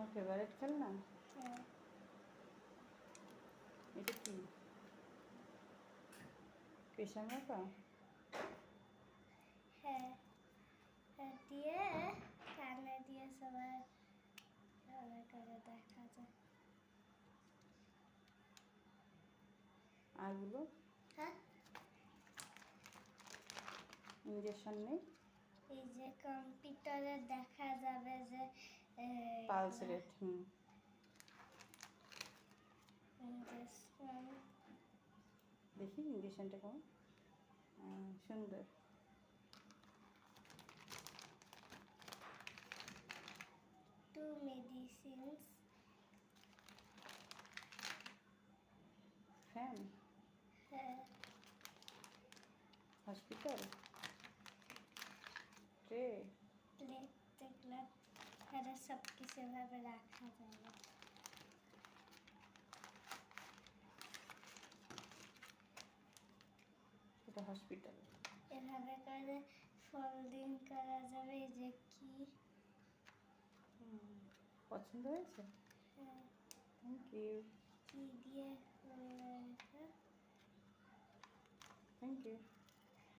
তোমার ফেভারিট খেলনা? হ্যাঁ। এটা কি? প্রেশার মাপা? হ্যাঁ, দিয়ে কানে দিয়ে সবাই ভালো করে দেখা যায়। আরগুলো হ্যাঁ, ইঞ্জেকশন নেই? এই যে কম্পিউটারে দেখা যাবে যে পালস রেট। ইঞ্জেকশন। দেখি ইঞ্জেকশনটা কেমন। সুন্দর। Two medicines. ফ্যান? হ্যাঁ, হসপিটাল? ট্রে? প্লেট দেখলে এরা সব কিছু ভাবে রাখা যাবে। এটা হসপিটাল। এভাবে করে ফোল্ডিং করা যাবে। এই যে কি পছন্দ হয়েছে? Thank you. কি দিয়ে থ্যাংক ইউ।